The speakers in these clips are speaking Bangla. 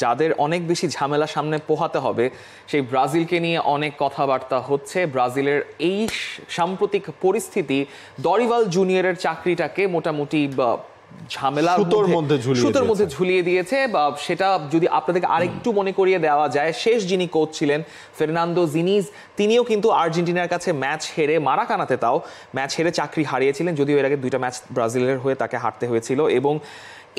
যাদের অনেক বেশি ঝামেলা সামনে পোহাতে হবে সেই ব্রাজিলকে নিয়ে অনেক কথাবার্তা হচ্ছে। ব্রাজিলের এই সাম্প্রতিক পরিস্থিতি দরিভাল জুনিয়রের চাকরিটাকে মোটামুটি ঝামেলার সুতোর মধ্যে ঝুলিয়ে দিয়েছে। বা সেটা যদি আপনাদেরকে আরেকটু মনে করিয়ে দেওয়া যায়, শেষ যিনি কোচ ছিলেন ফার্নান্দো জিনিজ, তিনিও কিন্তু আর্জেন্টিনার কাছে ম্যাচ হেরে, মারাকানাতে তাও ম্যাচ হেরে চাকরি হারিয়েছিলেন, যদিও এর আগে 2টা ম্যাচ ব্রাজিলের হয়ে তাকে হারতে হয়েছিল। এবং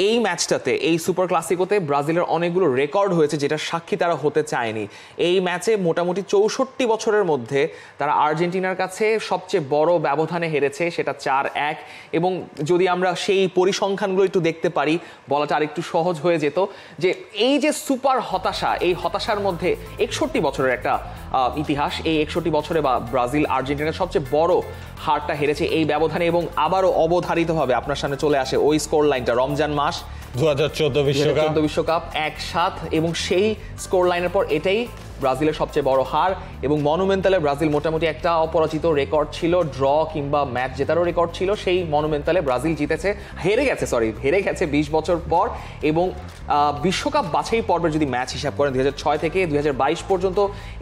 এই ম্যাচটাতে, এই সুপার ক্লাসিকোতে ব্রাজিলের অনেকগুলো রেকর্ড হয়েছে যেটা সাক্ষী তারা হতে চায়নি। এই ম্যাচে মোটামুটি 64 বছরের মধ্যে তারা আর্জেন্টিনার কাছে সবচেয়ে বড় ব্যবধানে হেরেছে, সেটা 4-1। এবং যদি আমরা সেই পরিসংখ্যানগুলো একটু দেখতে পারি, বলাটা আরেকটু সহজ হয়ে যেত যে এই যে সুপার হতাশা, এই হতাশার মধ্যে 61 বছরের একটা ইতিহাস। এই 61 বছরে বা ব্রাজিল আর্জেন্টিনার সবচেয়ে বড় হারটা হেরেছে এই ব্যবধানে। এবং আবারও অবধারিতভাবে আপনার সামনে চলে আসে ওই স্কোর লাইনটা, রমজান মাস 2014 বিশ্বকাপ 1-7, এবং সেই স্কোর লাইনের পর এটাই ব্রাজিলের সবচেয়ে বড় হার। এবং মনুমেন্টালে ব্রাজিল মোটামুটি একটা অপরাজিত রেকর্ড ছিল, ড্র কিংবা ম্যাচ জেতারও রেকর্ড ছিল। সেই মনুমেন্টালে ব্রাজিল জিতেছে, হেরে গেছে 20 বছর পর। এবং বিশ্বকাপ বাছাই পর্বের যদি ম্যাচ হিসাব করেন 2006 থেকে 2022 পর্যন্ত,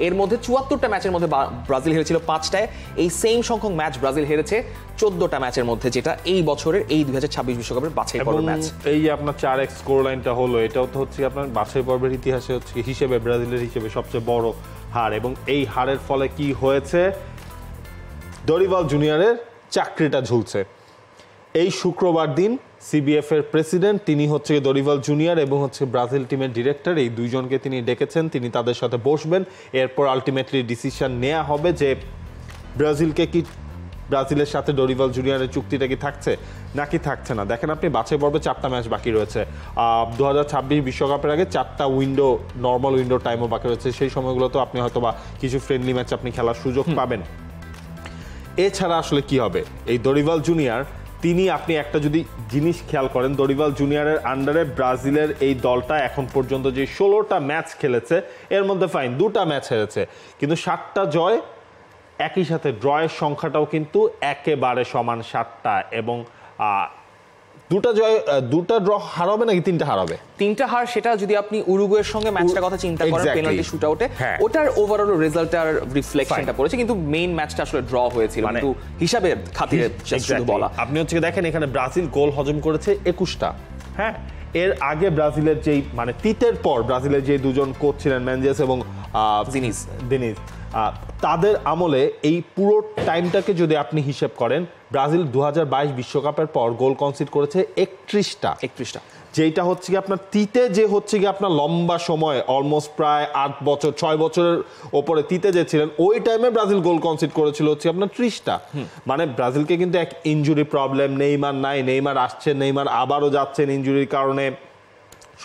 এর মধ্যে 74টা ম্যাচের মধ্যে ব্রাজিল হেরেছিল 5টায়। এই সেম সংখ্যক ম্যাচ ব্রাজিল হেরেছে 14টা ম্যাচের মধ্যে, যেটা এই বছরের এই 2026 বিশ্বকাপের বাছাই পর্বের ম্যাচ। এই যে আপনার 4x স্কোর লাইনটা হলো, এটাও তো হচ্ছে আপনার বাছাই পর্বের ইতিহাসে হচ্ছে হিসেবে ব্রাজিলের হিসেবে সবচেয়ে বড় হার। এবং এই হারের ফলে কি হয়েছে, দরিভাল জুনিয়রের চাকরিটা ঝুলছে। এই শুক্রবার দিন সিবিএফ এর প্রেসিডেন্ট, তিনি হচ্ছে দরিভাল জুনিয়র এবং হচ্ছে ব্রাজিল টিমের ডিরেক্টর, এই দুইজনকে তিনি ডেকেছেন, তিনি তাদের সাথে বসবেন। এরপর আলটিমেটলি ডিসিশন নেওয়া হবে যে ব্রাজিলের সাথে দরিভাল জুনিয়রের চুক্তিটা কি থাকছে নাকি থাকছে না। দেখেন আপনি বাছাই পর্বে 4টা ম্যাচ বাকি রয়েছে, 2026 বিশ্বকাপের আগে 4টা উইন্ডো, নর্মাল উইন্ডো টাইমও বাকি রয়েছে। সেই সময়গুলোতে আপনি হয়তো বা কিছু ফ্রেন্ডলি ম্যাচ আপনি খেলার সুযোগ পাবেন। এছাড়া আসলে কি হবে, এই দরিভাল জুনিয়র তিনি, আপনি একটা যদি জিনিস খেয়াল করেন, দরিভাল জুনিয়রের আন্ডারে ব্রাজিলের এই দলটা এখন পর্যন্ত যে 16টা ম্যাচ খেলেছে, এর মধ্যে ফাইন 2টা ম্যাচ হেরেছে, কিন্তু 7টা জয়, একই সাথে ড্রয়ের সংখ্যাটাও কিন্তু একেবারে সমান 7টা। এবং 2টা ড্র হারাবে নাকি 3টা হারাবে, 3টা হার। সেটা যদি আপনি উরুগুয়ের সঙ্গে ম্যাচটার কথা চিন্তা করেন, পেনাল্টি শুটআউটে, ওটার ওভারঅল রেজাল্টটার রিফ্লেকশনটা পড়েছে, কিন্তু মেইন ম্যাচটা আসলে ড্র হয়েছিল, কিন্তু হিসাবের খাতিরে শুধু বলা। আপনি হচ্ছে দেখেন এখানে ব্রাজিল গোল হজম করেছে 21টা। হ্যাঁ, এর আগে ব্রাজিলের যেই মানে তিতের পর ব্রাজিলের যে দুজন কোচ ছিলেন, মেনজেস এবং দিনিজ, তাদের আমলে এই পুরো টাইমটাকে যদি আপনি হিসেব করেন, ব্রাজিল 2022 বিশ্বকাপের পর গোল কনসিড করেছে 31টা, যেটা হচ্ছে কি আপনার তিতে যে হচ্ছে কি আপনার লম্বা সময়, অলমোস্ট প্রায় 8 বছর 6 বছরের ওপরে তিতে যে ছিলেন, ওই টাইমে ব্রাজিল গোল কনসিড করেছিল হচ্ছে আপনার 30টা। মানে ব্রাজিলকে কিন্তু এক ইনজুরি প্রবলেম, নেইমার নাই, নেইমার আসছে, নেইমার আবারও যাচ্ছেন ইনজুরির কারণে,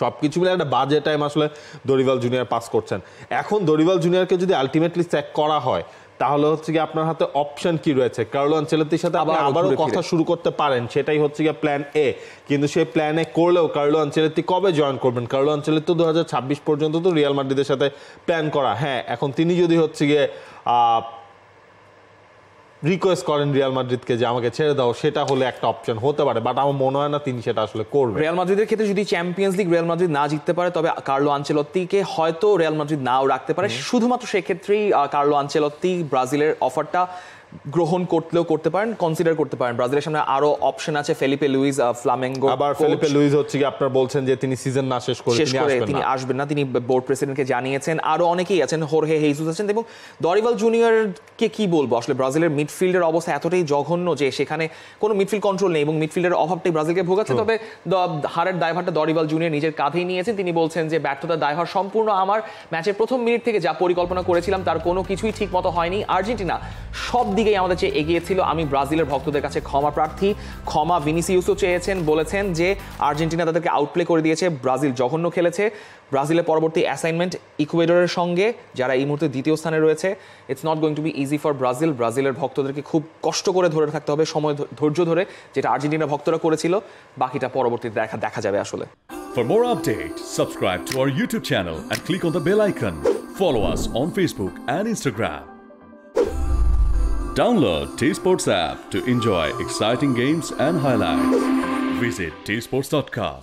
সবকিছু মিলে একটা বাজে টাইম আসলে দরিভাল জুনিয়র পাস করছেন। এখন দরিভাল জুনিয়রকে যদি আলটিমেটলি চেক করা হয়, তাহলে হচ্ছে কি আপনার হাতে অপশন কি রয়েছে, কার্লো আনচেলত্তির সাথে আবারও কথা শুরু করতে পারেন, সেটাই হচ্ছে গিয়ে প্ল্যান এ। কিন্তু সেই প্ল্যান এ করলেও কার্লো আনচেলত্তি কবে জয়েন করবেন? কার্লো আনচেলত্তি তো 2026 পর্যন্ত তো রিয়াল মাদ্রিদের সাথে প্ল্যান করা। হ্যাঁ, এখন তিনি যদি হচ্ছে গিয়ে রিকোয়েস্ট করেন রিয়াল মাদ্রিদকে যে আমাকে ছেড়ে দাও, সেটা হলে একটা অপশন হতে পারে, বাট আমার মনে হয় না তিনি সেটা আসলে করবেন। রিয়াল মাদ্রিদের ক্ষেত্রে যদি চ্যাম্পিয়ন্স লিগ রিয়াল মাদ্রিদ না জিততে পারে, তবে কার্লো আনচেলত্তিকে হয়তো রিয়াল মাদ্রিদ নাও রাখতে পারে। শুধুমাত্র সেক্ষেত্রেই কার্লো আনচেলত্তি ব্রাজিলের অফারটা গ্রহণ করতে পারেন, কনসিডার করতে পারেন। ব্রাজিলের সামনে আরো অপশন আছে, ফেলিপে লুইস ফ্লামেঙ্গো। আবার ফেলিপে লুইস হচ্ছে কি আপনার বলছেন যে তিনি সিজন না শেষ করে তিনি আসবেন না, তিনি বোর্ড প্রেসিডেন্টকে জানিয়েছেন। আরো অনেকেই আছেন, হোর্হে হেইসুস আছেন। এবং দরিভাল জুনিয়রকে কি বলবো, আসলে ব্রাজিলের মিডফিল্ডের অবস্থা এতটাই জঘন্য যে সেখানে কোনো মিডফিল্ড কন্ট্রোল নেই এবং মিডফিল্ডের অভাবটাই ব্রাজিলকে ভোগাচ্ছে। তবে হারের দায়ভারটা দরিভাল জুনিয়র নিজের কাঁধেই নিয়েছেন। তিনি বলছেন যে ব্যর্থতার দায়ভার সম্পূর্ণ আমার, ম্যাচের প্রথম মিনিট থেকে যা পরিকল্পনা করেছিলাম তার কোনো কিছুই ঠিক মতো হয়নি। আর্জেন্টিনা সব দিকেই আমাদের চেয়ে এগিয়ে ছিল। আমি ব্রাজিলের ভক্তদের কাছে ক্ষমা প্রার্থী। ক্ষমা ভিনিসিউসও চেয়েছেন, বলেছেন যে আর্জেন্টিনা তাদেরকে আউটপ্লে করে দিয়েছে, ব্রাজিল জঘন্য খেলেছে। ব্রাজিলের পরবর্তী অ্যাসাইনমেন্ট ইকুয়েডরের সঙ্গে, যারা এই মুহূর্তে দ্বিতীয় স্থানে রয়েছে। It's not going to be easy for Brazil. ব্রাজিলের ভক্তদেরকে খুব কষ্ট করে ধরে থাকতে হবে, সময় ধৈর্য ধরে, যেটা আর্জেন্টিনা ভক্তরা করেছিল। বাকিটা পরবর্তীতে দেখা যাবে আসলে। For more updates, subscribe to our YouTube channel and click on the bell icon. Follow us on Facebook and Instagram. Download T-Sports app to enjoy exciting games and highlights. Visit tsports.com.